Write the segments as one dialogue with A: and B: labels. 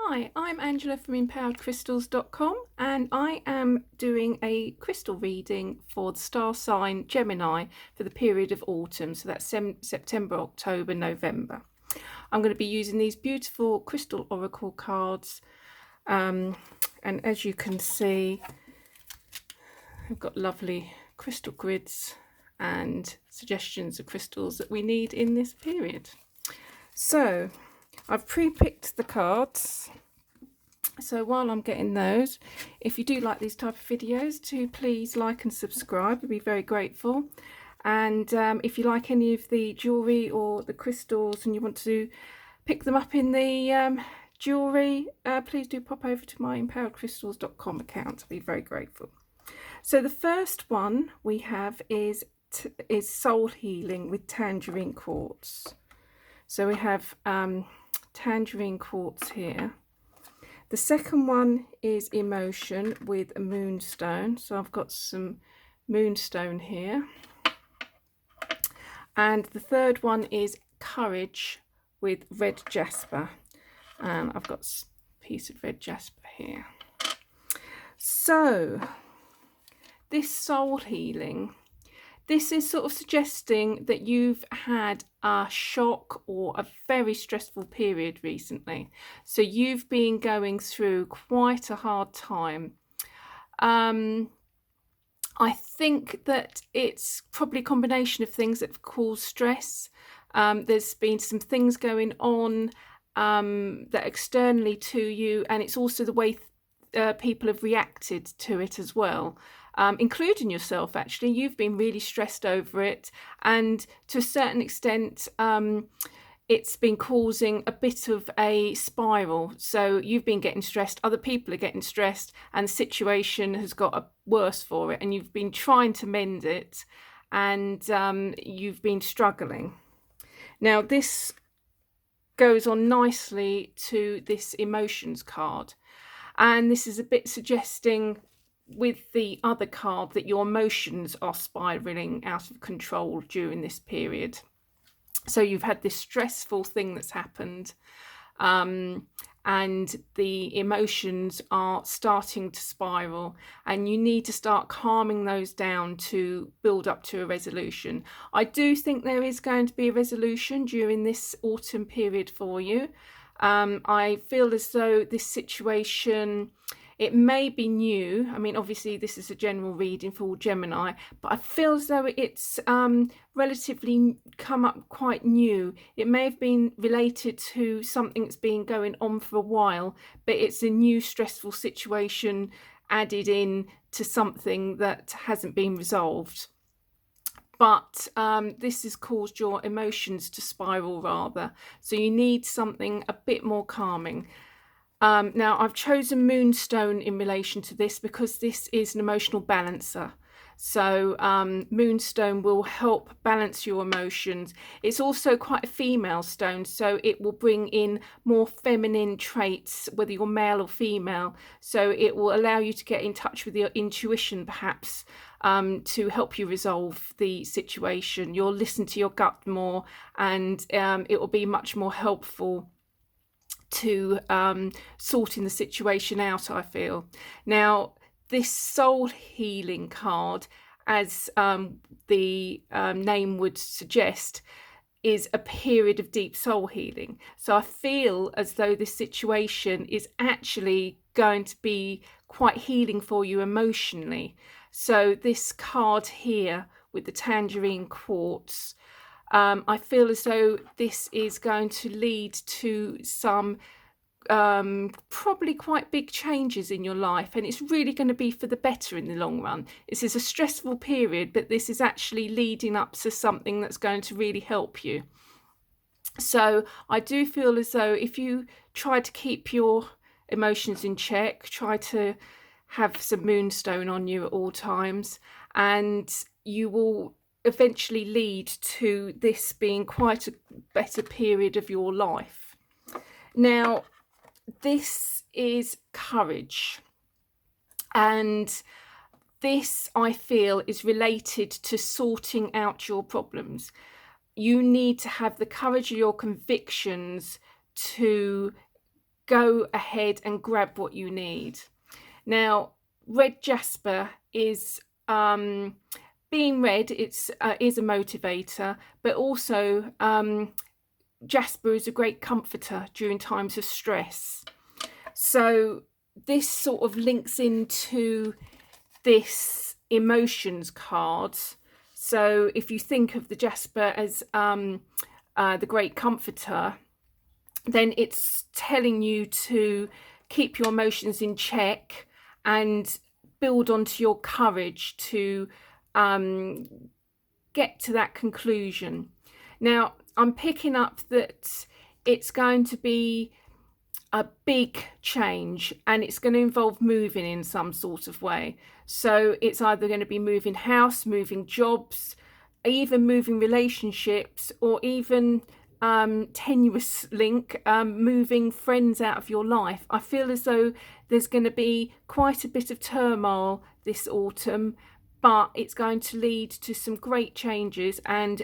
A: Hi, I'm Angela from empoweredcrystals.com and I am doing a crystal reading for the star sign Gemini for the period of autumn, so that's September, October, November. I'm going to be using these beautiful crystal oracle cards, and as you can see, I've got lovely crystal grids and suggestions of crystals that we need in this period. So I've pre-picked the cards. So while I'm getting those, if you do like these type of videos, do please like and subscribe. I'd be very grateful. And if you like any of the jewellery or the crystals and you want to pick them up in the jewellery, please do pop over to my empoweredcrystals.com account. I'd be very grateful. So the first one we have is soul healing with tangerine quartz. So we have tangerine quartz here. The second one is emotion with a moonstone. So I've got some moonstone here. And the third one is courage with red jasper. And I've got a piece of red jasper here. So this soul healing, this is sort of suggesting that you've had a shock or a very stressful period recently. So you've been going through quite a hard time. I think that it's probably a combination of things that have caused stress. There's been some things going on that externally to you, and it's also the way people have reacted to it as well. Including yourself, actually. You've been really stressed over it, and to a certain extent it's been causing a bit of a spiral. So you've been getting stressed, other people are getting stressed, and the situation has got worse for it, and you've been trying to mend it, and you've been struggling. Now this goes on nicely to this emotions card, and this is a bit suggesting with the other card that your emotions are spiraling out of control during this period. So you've had this stressful thing that's happened, and the emotions are starting to spiral, and you need to start calming those down to build up to a resolution. I do think there is going to be a resolution during this autumn period for you. I feel as though this situation, it may be new. I mean, obviously this is a general reading for all Gemini, but I feel as though it's relatively come up quite new. It may have been related to something that's been going on for a while, but it's a new stressful situation added in to something that hasn't been resolved. But this has caused your emotions to spiral rather. So you need something a bit more calming. Now I've chosen moonstone in relation to this because this is an emotional balancer. So moonstone will help balance your emotions. It's also quite a female stone, so it will bring in more feminine traits, whether you're male or female. So it will allow you to get in touch with your intuition, perhaps, to help you resolve the situation. You'll listen to your gut more, and it will be much more helpful to sorting the situation out, I feel. Now this soul healing card, as the name would suggest, is a period of deep soul healing. So I feel as though this situation is actually going to be quite healing for you emotionally. So this card here with the tangerine quartz, I feel as though this is going to lead to some probably quite big changes in your life, and it's really going to be for the better in the long run. This is a stressful period, but this is actually leading up to something that's going to really help you. So I do feel as though if you try to keep your emotions in check, try to have some moonstone on you at all times, and you will eventually lead to this being quite a better period of your life. Now this is courage, and this I feel is related to sorting out your problems. You need to have the courage of your convictions to go ahead and grab what you need. Now, red jasper is being red, it's is a motivator, but also jasper is a great comforter during times of stress. So this sort of links into this emotions card. So if you think of the jasper as the great comforter, then it's telling you to keep your emotions in check and build onto your courage to get to that conclusion. Now, I'm picking up that it's going to be a big change, and it's going to involve moving in some sort of way. So it's either going to be moving house, moving jobs, even moving relationships, or even tenuous link, moving friends out of your life. I feel as though there's going to be quite a bit of turmoil this autumn, but it's going to lead to some great changes, and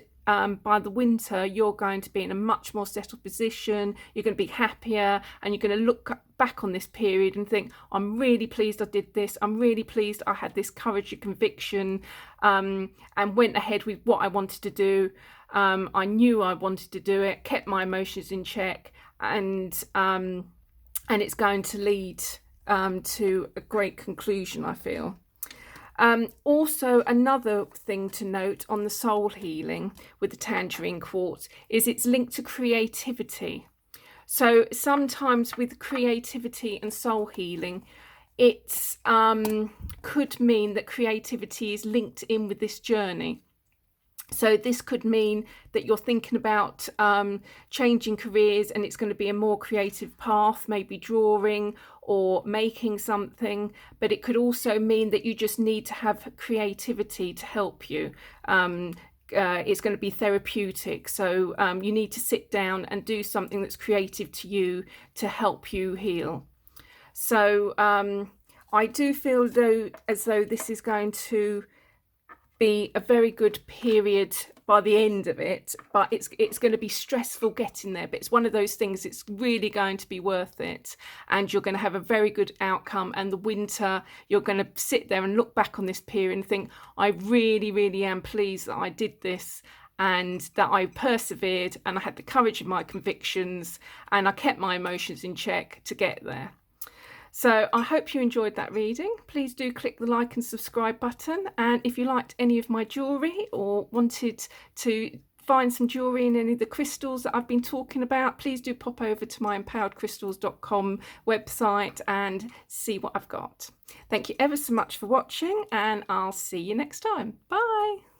A: by the winter you're going to be in a much more settled position. You're going to be happier, and you're going to look back on this period and think, I'm really pleased I did this. I'm really pleased I had this courage and conviction, and went ahead with what I wanted to do. I knew I wanted to do it, kept my emotions in check, and it's going to lead to a great conclusion, I feel. Also, another thing to note on the soul healing with the tangerine quartz is it's linked to creativity. So sometimes with creativity and soul healing, it could mean that creativity is linked in with this journey. So this could mean that you're thinking about changing careers, and it's going to be a more creative path, maybe drawing or making something. But it could also mean that you just need to have creativity to help you. It's going to be therapeutic. So you need to sit down and do something that's creative to you to help you heal. So I do feel as though this is going to be a very good period by the end of it, but it's going to be stressful getting there. But it's one of those things, it's really going to be worth it, and you're going to have a very good outcome. And the winter, you're going to sit there and look back on this period and think, I really, really am pleased that I did this, and that I persevered, and I had the courage of my convictions, and I kept my emotions in check to get there. So I hope you enjoyed that reading. Please do click the like and subscribe button. And if you liked any of my jewellery, or wanted to find some jewellery in any of the crystals that I've been talking about, please do pop over to my empoweredcrystals.com website and see what I've got. Thank you ever so much for watching, and I'll see you next time. Bye.